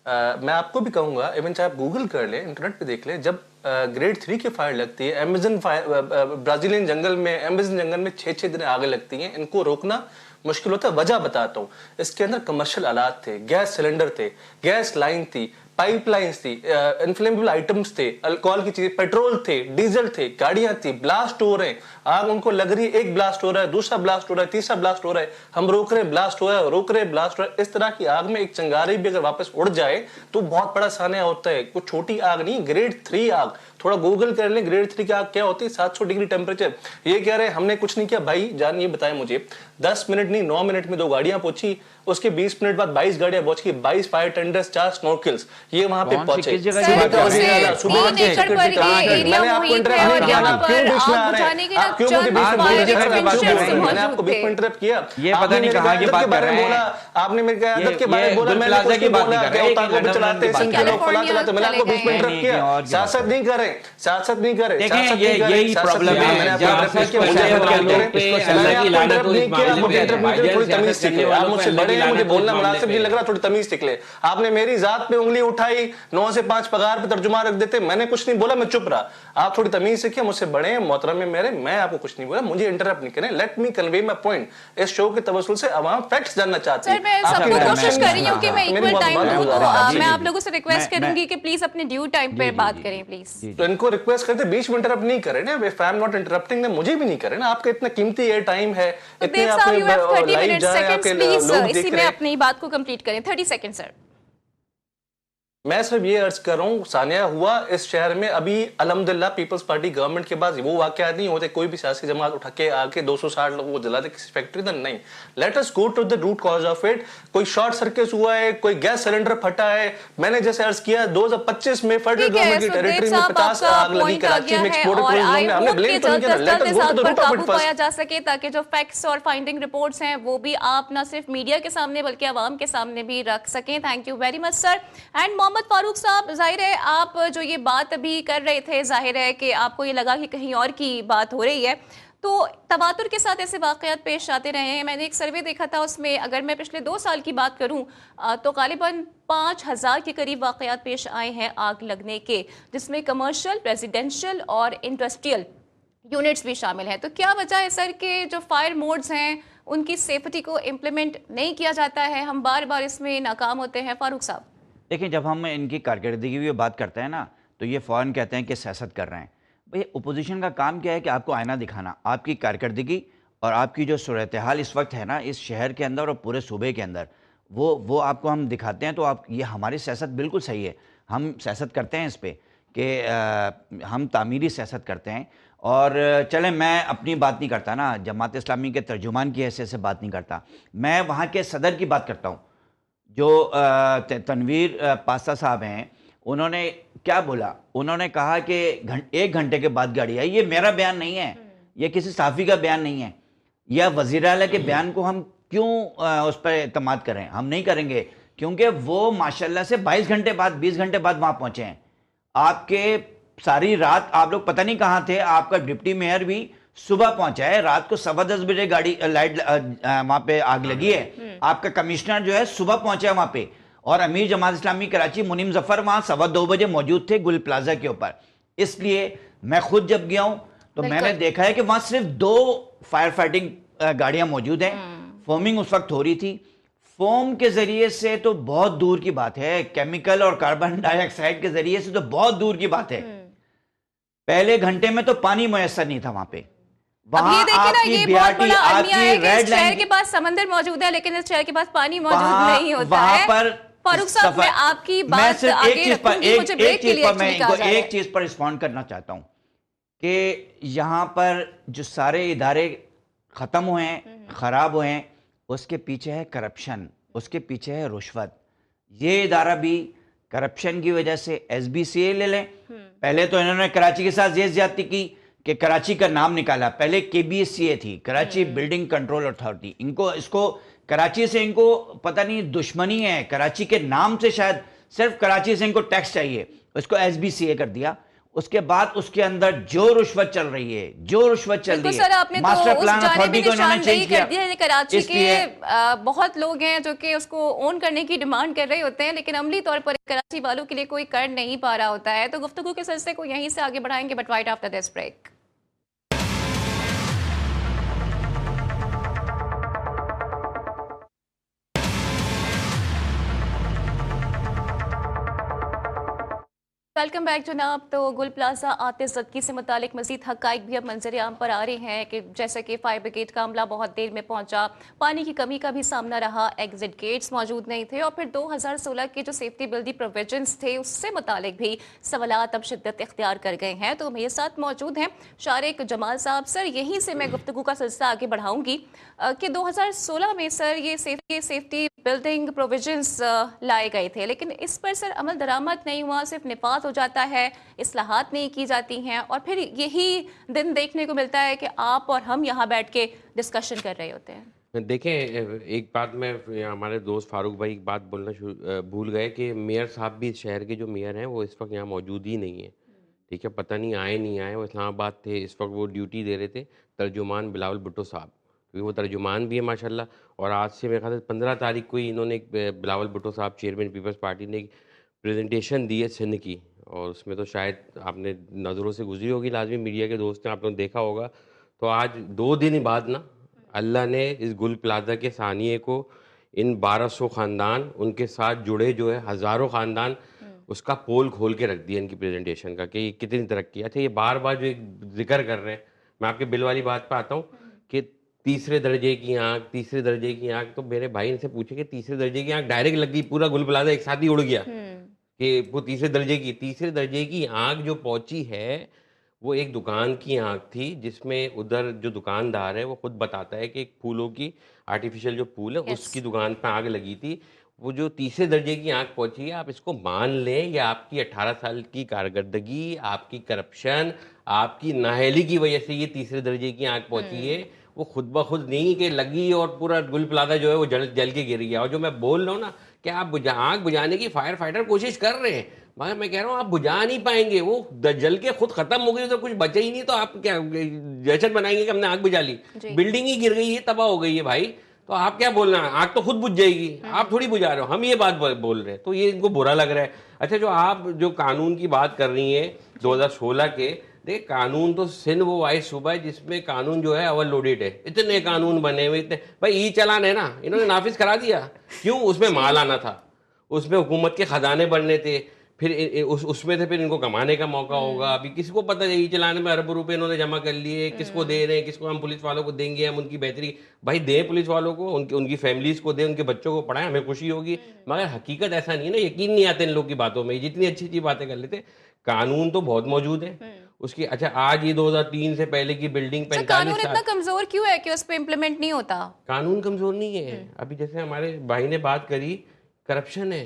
B: मैं आपको भी कहूंगा, इवन चाहे आप गूगल कर ले, इंटरनेट पे देख ले, जब ग्रेड 3 की फायर लगती है अमेजन फायर, ब्राजीलियन जंगल में, अमेजन जंगल में 6-6 दिन आगे लगती हैं, इनको रोकना मुश्किल होता है। वजह बताता हूँ, इसके अंदर कमर्शियल आलात थे, गैस सिलेंडर थे, गैस लाइन थी, पाइपलाइंस थी, इन्फ्लेमेबल आइटम्स थे, अल्कोहल की चीजें, पेट्रोल थे, डीजल थे, गाड़ियां थी, ब्लास्ट हो रहे हैं, आग उनको लग रही है, एक ब्लास्ट हो रहा है, दूसरा ब्लास्ट हो रहा है, तीसरा ब्लास्ट हो रहा है, हम रोक रहे ब्लास्ट हो रहा है, रोक रहे ब्लास्ट हो रहा है। इस तरह की आग में एक चिंगारी भी अगर वापस उड़ जाए तो बहुत बड़ा सान्या होता है, कुछ छोटी आग नहीं, ग्रेड 3 आग। थोड़ा गूगल कर लें ग्रेड 3 की आग क्या होती है, 700 डिग्री टेम्परेचर। ये कह रहे हैं हमने कुछ नहीं किया, भाई जान ये बताएं मुझे, 10 मिनट नहीं 9 मिनट में 2 गाड़ियां पहुंची, उसके 20 मिनट बाद 22 गाड़ियां पहुंच गई, 22 फायर टेंडर्स, 4 स्नॉर्कल्स, ये वहां पे पहुंचे। मैंने आपको बीच में इंटरप्ट किया,
C: ये पता नहीं कहां की बात कर रहे हैं।
B: आपने मेरे अदब के बारे में बोला, मैंने कुछ नहीं बोला, चलाते हैं मैंने आपको बीच में इंटरप्ट किया। सियासत नहीं करें, सियासत नहीं करें,
C: यही प्रॉब्लम
B: है। मुझसे बड़े हैं, मुझे बोलना मुनासिब नहीं लग रहा, थोड़ी तमीज निकले। आपने मेरी जात पे उंगली उठाई, 9 से 5 पगार पे तर्जुमा रख देते, मैंने कुछ नहीं बोला, मैं चुप रहा। आप थोड़ी तमीज सीखिए, मुझसे बड़े हैं, मोहतरम है मेरे, मैं आपको कुछ नहीं बोला, मुझे इंटरप्ट नहीं करें। Let me convey my point. इस शो के तवस्सुल से अवाम फैक्ट्स जानना चाहती है।
A: मैं सबको कोशिश कर रही हूं कि मैं इक्वल टाइम दूं, तो मैं आप लोगों से रिक्वेस्ट करूंगी कि प्लीज अपने ड्यू टाइम पे बात करें प्लीज।
B: तो इनको रिक्वेस्ट करते बीच में इंटरप्ट नहीं करें ना, if I am not interrupting, मुझे भी नहीं करें ना। आपका इतना कीमती एयर टाइम है, इतने आपने लाइव जा रहे हैं, आपके लोग
A: इसी में अपनी बात को कंप्लीट करें। 30 सेकंड सर।
B: मैं सिर्फ ये अर्ज कर रहा हूँ, सानिया हुआ इस शहर में अभी अल्हम्दुलिल्लाह पीपल्स पार्टी गवर्नमेंट के पास वो वाकयात नहीं होते, कोई भी सियासी जमात उठा के आके 260 लोगों को जला दे किसी फैक्ट्री तक, नहीं। Let us go to the root cause of it. कोई शॉर्ट सर्किट हुआ है, कोई गैस सिलेंडर फटा है, मैंने जैसे अर्ज किया 2025 में फेडरल गवर्नमेंट की टेरिटरी में 50 आग लगी कराची में, एक्सपोर्टेड टूरिज्म में, हमने ब्लेम तो नहीं किया। Let us go to the root of it
A: पाया जा सके ताकि जो फैक्ट्स और फाइंडिंग रिपोर्ट्स हैं वो भी आप ना सिर्फ मीडिया के सामने बल्कि आवाम के सामने भी रख सकें। Thank you very much sir. And Mohammad Farooq sahab, जाहिर है आप जो ये बात अभी कर रहे थे, जाहिर है कि आपको ये लगा कि कहीं और की बात हो रही है, तो तवातुर के साथ ऐसे वाक़यात पेश आते रहे हैं। मैंने एक सर्वे देखा था, उसमें अगर मैं पिछले 2 साल की बात करूं तो गालिबन 5000 के करीब वाक़यात पेश आए हैं आग लगने के, जिसमें कमर्शियल, रेजिडेंशियल और इंडस्ट्रियल यूनिट्स भी शामिल हैं। तो क्या वजह है सर के जो फायर मोड्स हैं उनकी सेफ्टी को इम्प्लीमेंट नहीं किया जाता है, हम बार बार इसमें नाकाम होते हैं? फारूक साहब
C: देखिए, जब हम इनकी कारकर्दगी की बात करते हैं ना, तो ये फ़ौरन कहते हैं कि सियासत कर रहे हैं। भाई अपोजिशन का काम क्या है कि आपको आईना दिखाना, आपकी कारकर्दगी और आपकी जो सूरत हाल इस वक्त है ना इस शहर के अंदर और पूरे सूबे के अंदर, वो आपको हम दिखाते हैं। तो आप ये हमारी सियासत बिल्कुल सही है, हम सियासत करते हैं इस पर कि हम तामीरी सियासत करते हैं। और चलें, मैं अपनी बात नहीं करता ना, जमात इस्लामी के तर्जुमान की हैसियत से बात नहीं करता, मैं वहाँ के सदर की बात करता हूँ। जो तनवीर पास्ता साहब हैं, उन्होंने क्या बोला, उन्होंने कहा कि 1 घंटे के बाद गाड़ी आई। ये मेरा बयान नहीं है, ये किसी साफ़ी का बयान नहीं है, या वज़ीर आला के बयान को हम क्यों उस पर एतमाद करें? हम नहीं करेंगे, क्योंकि वो माशाल्लाह से 22 घंटे बाद 20 घंटे बाद वहाँ पहुँचे हैं। आपके सारी रात आप लोग पता नहीं कहाँ थे, आपका डिप्टी मेयर भी सुबह पहुंचा है, रात को 10:15 बजे गाड़ी लाइट वहां पे आग लगी है। आपका कमिश्नर जो है सुबह पहुंचा है वहां पे, और अमीर जमात इस्लामी कराची मुनीम जफर वहां 2:15 बजे मौजूद थे गुल प्लाजा के ऊपर। इसलिए मैं खुद जब गया हूं तो मैंने देखा है कि वहां सिर्फ 2 फायर फाइटिंग गाड़ियां मौजूद हैं। फोमिंग उस वक्त हो रही थी। फोम के जरिए से तो बहुत दूर की बात है, केमिकल और कार्बन डाइऑक्साइड के जरिए से तो बहुत दूर की बात है। पहले घंटे में तो पानी मुयस्सर नहीं था वहां पे।
A: अब ये देखिए ना, ये बहुत बड़ा अलमिया है कि इस शहर के
C: लाइन
A: पास समंदर मौजूद है लेकिन इस शहर के पास पानी मौजूद नहीं होता
C: वहां
A: है।
C: पर
A: फारूक साहब, मैं आपकी बात आगे रखूंगी, मुझे ब्रेक के लिए एक्चुअली कहा जा रहा है।
C: एक चीज पर रिस्पॉन्ड करना चाहता हूं कि यहां पर जो सारे इदारे खत्म हुए हैं, खराब हुए हैं, उसके पीछे है करप्शन, उसके पीछे है रुश्वत। ये इदारा भी करप्शन की वजह से SBCA ले लें। पहले तो इन्होंने कराची के साथ ये ज्यादती की कि कराची का नाम निकाला। पहले KBSCA थी, कराची बिल्डिंग कंट्रोल अथॉरिटी। इसको कराची से इनको पता नहीं दुश्मनी है, कराची के नाम से शायद सिर्फ कराची से इनको टैक्स चाहिए, उसको SBCA कर दिया। उसके बाद उसके अंदर जो रुश्वत चल रही है, मास्टर प्लान अथॉरिटी को इन्होंने चेंज किया।
A: कराची के बहुत लोग हैं जो कि उसको ओन करने की डिमांड कर रहे होते हैं, लेकिन अमली तौर पर कराची वालों के लिए कोई कर नहीं पा रहा होता है। तो गुफ्तगू के सिलसिले को यहीं से आगे बढ़ाएंगे, but right after this break. Welcome back जनाब। तो गुल प्लाजा आतिश ज़दगी से मुतालिक मजीद हक़ाइक़ भी अब मंजर आम पर आ रहे हैं कि जैसे कि फायर ब्रिगेड का अमला बहुत देर में पहुंचा, पानी की कमी का भी सामना रहा, एग्जिट गेट्स मौजूद नहीं थे, और फिर 2016 के जो सेफ्टी बिल्डिंग प्रोविजंस थे उससे मुतालिक भी सवालात अब शिद्दत इख्तियार कर गए हैं। तो मेरे साथ मौजूद हैं शारिक जमाल साहब। सर, यहीं से मैं गुफ्तगू का सिलसिला आगे बढ़ाऊँगी कि 2016 में सर ये सेफ्टी बिल्डिंग प्रोविजंस लाए गए थे, लेकिन इस पर सर अमल दरामद नहीं हुआ, सिर्फ निफाज हो जाता है, इस्लाहात नहीं की जाती हैं, और फिर यही दिन देखने को मिलता है कि आप और हम यहाँ बैठ के डिस्कशन कर रहे होते हैं।
D: देखें, एक बात में हमारे दोस्त फारूक भाई एक बात बोलना भूल गए कि मेयर साहब भी, शहर के जो मेयर हैं वो इस वक्त यहाँ मौजूद ही नहीं है। ठीक है, पता नहीं आए नहीं आए, वो इस्लामाबाद थे, इस वक्त वो ड्यूटी दे रहे थे तर्जुमान बिलावल भुट्टो साहब, क्योंकि वो तर्जुमान भी है माशाल्लाह। और आज से मेरे ख्याल से 15 तारीख को ही इन्होंने बिलावल भुट्टो साहब चेयरमैन पीपल्स पार्टी ने एक प्रेजेंटेशन दी है सिंध की, और उसमें तो शायद आपने नज़रों से गुजरी होगी, लाजमी मीडिया के दोस्त ने आप लोग देखा होगा। तो आज 2 दिन बाद ना अल्लाह ने इस गुल प्लाजा के सानिए को, इन 1200 ख़ानदान, उनके साथ जुड़े जो है हज़ारों ख़ानदान, उसका पोल खोल के रख दिया इनकी प्रेजेंटेशन का कि कितनी तरक्की। अच्छा, ये बार बार जो एक जिक्र कर रहे हैं, मैं आपके बिल वाली बात पर आता हूँ कि तीसरे दर्जे की आँख, तीसरे दर्जे की आँख। तो मेरे भाई इनसे पूछे कि तीसरे दर्जे की आँख डायरेक्ट लग गई, पूरा गुल प्लाजा एक साथ ही उड़ गया कि वो तीसरे दर्जे की आँख जो पहुंची है वो एक दुकान की आँख थी, जिसमें उधर जो दुकानदार है वो खुद बताता है कि एक फूलों की आर्टिफिशियल जो फूल है उसकी दुकान पर आग लगी थी। वो जो तीसरे दर्जे की आँख पहुंची है, आप इसको मान लें, या आपकी 18 साल की कारकर्दगी, आपकी करप्शन, आपकी नाअहली की वजह से ये तीसरे दर्जे की आँख पहुंची है। वो खुद ब खुद नहीं कि लगी और पूरा गुल प्लाजा जो है वो जल के गिर गया। और जो मैं बोल रहा हूँ ना कि आप आग बुझाने की फायर फाइटर कोशिश कर रहे हैं, मगर मैं कह रहा हूँ आप बुझा नहीं पाएंगे, वो जल के खुद खत्म हो गई तो कुछ बचे ही नहीं। तो आप क्या जश्न बनाएंगे कि हमने आग बुझा ली? बिल्डिंग ही गिर गई है, तबाह हो गई है भाई, तो आप क्या बोलना है? आग तो खुद बुझ जाएगी, आप थोड़ी बुझा रहे हो, हम ये बात बोल रहे हैं, तो ये इनको बुरा लग रहा है। अच्छा, जो आप जो कानून की बात कर रही हैं 2016 के, देखिए कानून तो सिंध वो वाइस सूबा है जिसमें कानून जो है ओवरलोडेड है, इतने कानून बने हुए, इतने भाई ई चालान है ना, इन्होंने नाफिज करा दिया। क्यों? उसमें माल आना था, उसमें हुकूमत के खजाने बढ़ने थे, फिर उसमें से फिर इनको कमाने का मौका होगा। अभी किसको पता है ई चालान में अरबों रुपए इन्होंने जमा कर लिए, किसको दे रहे हैं, किसको हम पुलिस वालों को देंगे, हम उनकी बेहतरी भाई दें पुलिस वालों को, उनकी फैमिलीज को दें, उनके बच्चों को पढ़ाएं, हमें खुशी होगी। मगर हकीकत ऐसा नहीं है ना, यकीन नहीं आते इन लोग की बातों में, जितनी अच्छी अच्छी बातें कर लेते। कानून तो बहुत मौजूद है उसकी। अच्छा, आज ये 2003 से पहले की बिल्डिंग 45
A: कानून इतना कमजोर क्यों है कि उस पे इम्प्लीमेंट नहीं होता?
D: कानून कमजोर नहीं है। अभी जैसे हमारे भाई ने बात करी, करप्शन है,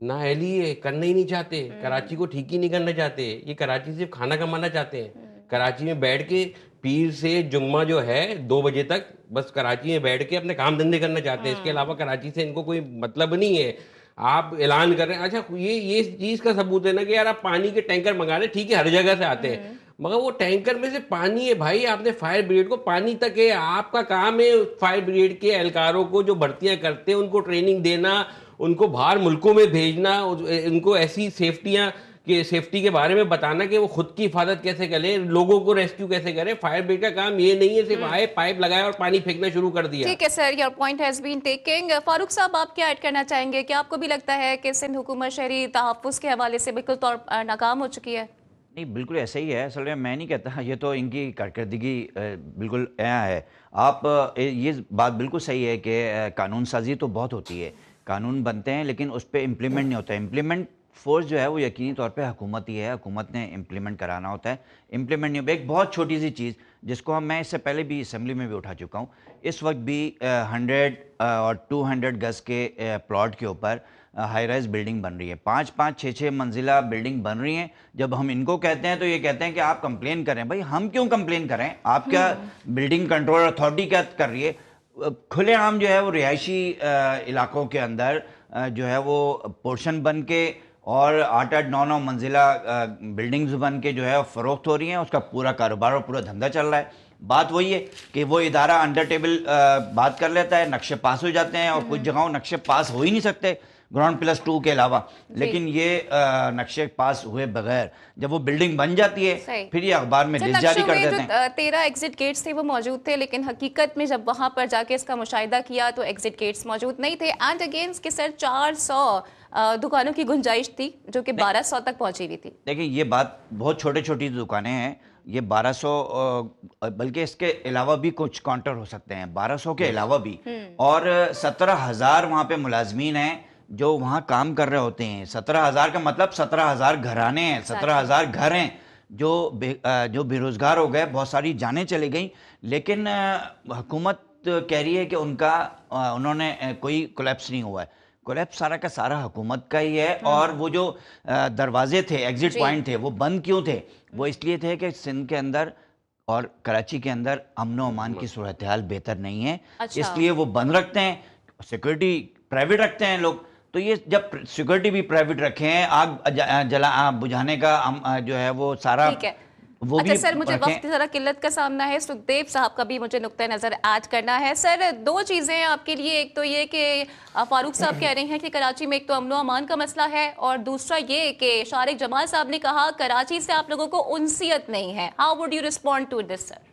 D: नाअहली है, करना ही नहीं चाहते, कराची को ठीक ही नहीं करना चाहते। ये कराची सिर्फ खाना कमाना चाहते हैं, कराची में बैठ के पीर से जुम्मा जो है 2 बजे तक बस कराची में बैठ के अपने काम धंधे करना चाहते हैं। इसके अलावा कराची से इनको कोई मतलब नहीं है। आप ऐलान कर रहे हैं, अच्छा ये चीज का सबूत है ना कि यार आप पानी के टैंकर मंगा रहे, ठीक है हर जगह से आते हैं, मगर वो टैंकर में से पानी है भाई, आपने फायर ब्रिगेड को पानी तक है, आपका काम है फायर ब्रिगेड के एहलकारों को जो भर्तियां करते हैं उनको ट्रेनिंग देना, उनको बाहर मुल्कों में भेजना, उनको ऐसी सेफ्टियां कि सेफ्टी के बारे में बताना कि वो खुद की हिफाजत कैसे करें, लोगों को रेस्क्यू कैसे करें। फायर ब्रिगेड का काम ये नहीं है सिर्फ आए, पाइप लगाया और पानी फेंकना शुरू कर दिया।
A: ठीक है sir, your point has been taking. Farooq sahab, आप क्या ऐड करना चाहेंगे? क्या आपको भी लगता है कि सिंध हुकूमत शहरी तहफ़्फ़ुज़ के हवाले से बिल्कुल तौर नाकाम हो चुकी है?
C: नहीं, बिल्कुल ऐसा ही है। असल में मैं नहीं कहता, ये तो इनकी कारकर्दगी बिल्कुल यहाँ है। आप ये बात बिल्कुल सही है कि कानून साजी तो बहुत होती है, कानून बनते हैं लेकिन उस पर इम्प्लीमेंट नहीं होता है। इम्प्लीमेंट फोर्स जो है वो यकीनी तौर पे हुकूमत ही है, हुकूमत ने इम्प्लीमेंट कराना होता है। इम्प्लीमेंट नहीं, एक बहुत छोटी सी चीज़ जिसको मैं इससे पहले भी असम्बली में भी उठा चुका हूँ। इस वक्त भी 100 और 200 गज़ के प्लॉट के ऊपर हाई राइज बिल्डिंग बन रही है, 5-5, 6-6 मंजिला बिल्डिंग बन रही हैं। जब हम इनको कहते हैं तो ये कहते हैं कि आप कंप्लेन करें। भाई हम क्यों कंप्लेन करें? आप क्या, बिल्डिंग कंट्रोल अथॉरिटी क्या कर रही है? खुलेआम जो है वो रिहायशी इलाकों के अंदर जो है वो पोर्शन बन के और 8-8, 9-9 मंजिला बिल्डिंग्स बन के जो है फ़रोख्त हो रही हैं। उसका पूरा कारोबार और पूरा धंधा चल रहा है। बात वही है कि वो इदारा अंडर टेबल बात कर लेता है, नक्शे पास हो जाते हैं और कुछ जगहों नक्शे पास हो ही नहीं सकते ग्राउंड प्लस 2 के अलावा। लेकिन ये नक्शे पास हुए बगैर जब वो बिल्डिंग बन जाती है फिर ये अखबार में लिस्ट जारी कर देते हैं।
A: 13 एग्जिट गेट्स थे वो मौजूद थे, लेकिन हकीकत में जब वहां पर जाके इसका मुशाहिदा किया तो एग्जिट गेट्स मौजूद नहीं थे। एंड अगेन के सर 400 दुकानों की गुंजाइश थी जो कि 1200 तक पहुंची हुई थी।
C: देखिए ये बात बहुत छोटे छोटी दुकानें हैं, ये 1200 बल्कि इसके अलावा भी कुछ काउंटर हो सकते हैं, 1200 के अलावा भी। और 17,000 वहाँ पे मुलाजमीन हैं जो वहाँ काम कर रहे होते हैं। 17,000 का मतलब 17,000 घराने हैं, 17,000 घर हैं जो बेरोजगार हो गए, बहुत सारी जानें चली गई। लेकिन हुकूमत कह रही है कि उन्होंने कोई कोलैप्स नहीं हुआ है। कोलैप्स सारा का सारा हुकूमत का ही है। और वो जो दरवाजे थे, एग्जिट पॉइंट थे, वो बंद क्यों थे? वो इसलिए थे कि सिंध के अंदर और कराची के अंदर अमन व अमान की सूरत हाल बेहतर नहीं है। इसलिए वो बंद रखते हैं, सिक्योरिटी प्राइवेट रखते हैं लोग। तो ये जब सिक्योरिटी भी प्राइवेट रखे हैं, आग बुझाने का जो है वो सारा वो
A: अच्छा सर, मुझे वक्त की जरा किल्लत का सामना है, सुखदेव साहब का भी मुझे नुक्ता नज़र ऐड करना है। सर, दो चीज़ें हैं आपके लिए। एक तो ये कि फारूक साहब कह रहे हैं कि कराची में एक तो अमन अमान का मसला है, और दूसरा ये कि शारिक जमाल साहब ने कहा कराची से आप लोगों को उनसियत नहीं है। How would you respond to this sir?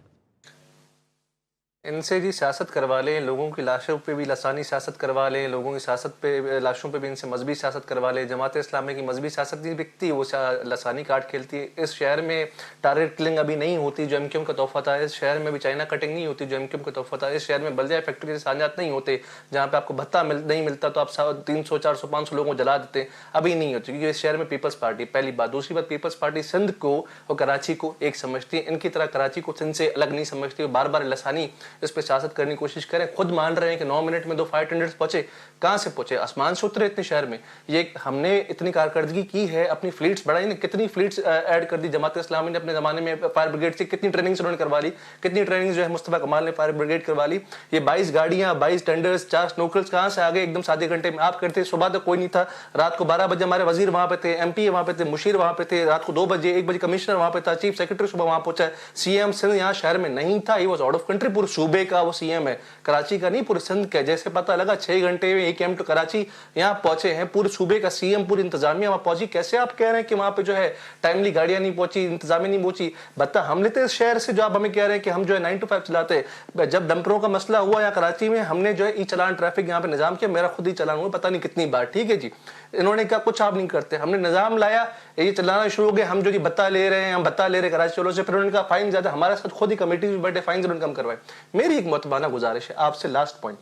B: इनसे जी सियासत करवा लें, लोगों की लाशों पे भी लसानी सियासत करवा लें, लोगों की सियासत पे, लाशों पे भी इनसे मजहबी सियासत करवा लें। जमात इस्लामी की मजहबी सियासत नहीं बिकती, वो लसानी काट खेलती है। इस शहर में टारगेट किलिंग अभी नहीं होती जो एमक्यूएम का तोहफा था। इस शहर में भी चाइना कटिंग नहीं होती जो एमक्यूएम का तोहफा था। इस शहर में बल्दिया फैक्ट्री के साझात नहीं होते जहाँ पे आपको भत्ता नहीं मिलता तो आप 300, 400, 500 लोगों को जला देते। अभी नहीं होती क्योंकि इस शहर में पीपल्स पार्टी, पहली बात। दूसरी बात, पीपल्स पार्टी सिंध को और कराची को एक समझती है। इनकी तरह कराची को सिंध से अलग नहीं समझती। बार बार लसानी इस पर सियासत करने कोशिश करें। खुद मान रहे हैं कि 9 मिनट में 2 फायर टेंडर्स पहुंचे। कहां से पहुंचे? आसमान से उतरे इतने शहर में। ये हमने इतनी कारकर्दगी की है, अपनी फ्लीट्स बढ़ाई ने, कितनी फ्लीट्स ऐड कर दी जमात इस्लामी ने अपने जमाने में। फायर ब्रिगेड से कितनी ट्रेनिंग उन्होंने करवा ली, कितनी ट्रेनिंग जो है मुस्तफा कमाल ने फायर ब्रिगेड करवा ली। ये 22 गाड़ियां, 22 टेंडर्स, 4 स्नोकल्स कहां से आ गए एकदम आधे घंटे में? आप करते सुबह तक कोई नहीं था, रात को 12 बजे हमारे वजीर वहां पे थे, एमपी वहां पे थे, मुशीर वहां पे थे, रात को 2 बजे 1 बजे कमिश्नर वहां पे था, चीफ सेक्रेटरी सुबह वहां पहुंचा। सीएम सिंध यहाँ शहर में नहीं था, he was out of country. पूरे सूबे का वो सीएम है, कराची का नहीं, पूरे सिंध का। जैसे पता लगा 6 घंटे में 1 AM टू कराची यहाँ पहुंचे हैं, पूरे सूबे का सीएम, पूरी इंतजामिया वहां पहुंची। कैसे आप कह रहे हैं कि वहां पे जो है टाइमली गाड़ियां नहीं पहुंची, इंतजामिया नहीं पहुंची? बता, हम लेते इस शहर से जो आप हमें कह रहे हैं कि हम जो है 9 to 5 चलाते हैं। जब डंपरों का मसला हुआ यहाँ कराची में, हमने जो है ई चलान ट्रैफिक यहाँ पे निजाम किया। मेरा खुद ही चलान हुआ पता नहीं कितनी बार, ठीक है जी। इन्होंने कहा कुछ आप नहीं करते, हमने निजाम लाया, ये चलाना शुरू हो गया। हम जो जी बत्ता ले रहे हैं, हम बत्ता ले रहे कराची वालों से। फिर उन्होंने कहा फाइन ज्यादा, हमारे साथ खुद ही कमेटी में बैठे, फाइन जरूर कम करवाए। मेरी एक मुतबाना गुजारिश है आपसे, लास्ट पॉइंट,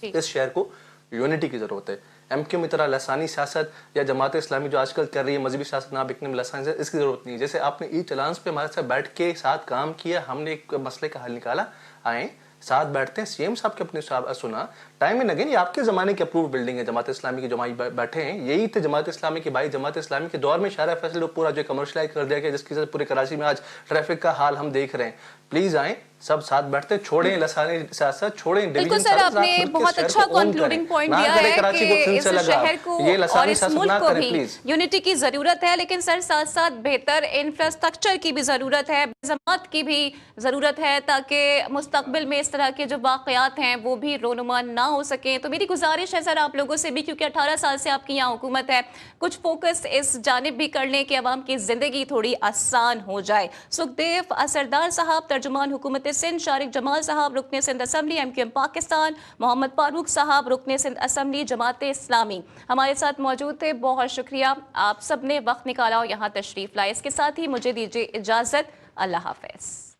B: इस शहर को यूनिटी की जरूरत है। एमक्यूएम की तरह लसानी सियासत या जमात इस्लामी जो आजकल कर रही है मजहबी सियासत ना बिकने में लसानी सियासत, इसकी जरूरत नहीं है। जैसे आपने ई चलान्स पे हमारे साथ बैठ के साथ काम किया, हमने एक मसले का हल निकाला, आए साथ बैठते हैं, सीएम साहब के अपने सुना। टाइम एंड अगेन ये आपके जमाने की अप्रूव बिल्डिंग है जमात इस्लामी की, जो भाई बैठे हैं यही थे जमात इस्लामी के भाई। जमात इस्लामी के दौर में शारा फैसल पूरा जो कमर्शलाइज कर दिया गया, जिसकी वजह से पूरे कराची में आज ट्रैफिक का हाल हम देख रहे हैं। प्लीज आए, सब साथ बैठते, छोड़ें लसानी सियासत, छोड़ें
A: बिल्कुल सर, आपने बहुत अच्छा कंक्लूडिंग पॉइंट दिया है कि इस शहर को और इस मुल्क को भी यूनिटी की जरूरत है, लेकिन सर साथ साथ बेहतर इंफ्रास्ट्रक्चर की भी जरूरत है, जमात की भी जरूरत है, ताकि मुस्तकबिल में इस तरह के जो वाकयात हैं वो भी रोनुमा ना हो सके। तो मेरी गुजारिश है सर आप लोगों से भी, क्योंकि 18 साल से आपकी यहाँ हुकूमत है, कुछ फोकस इस जानिब भी कर लें कि अवाम की जिंदगी थोड़ी आसान हो जाए। सुखदेव असरदार साहब तर्जुमान हुकूमत सिंध, शारिक जमाल साहब रुकने सिंध असम्बली MQM पाकिस्तान, मोहम्मद फारूक साहब रुकने सिंध असम्बली जमात इस्लामी हमारे साथ मौजूद थे। बहुत शुक्रिया, आप सब ने वक्त निकाला और यहाँ तशरीफ लाए। इसके साथ ही मुझे दीजिए इजाजत, अल्लाह हाफिज।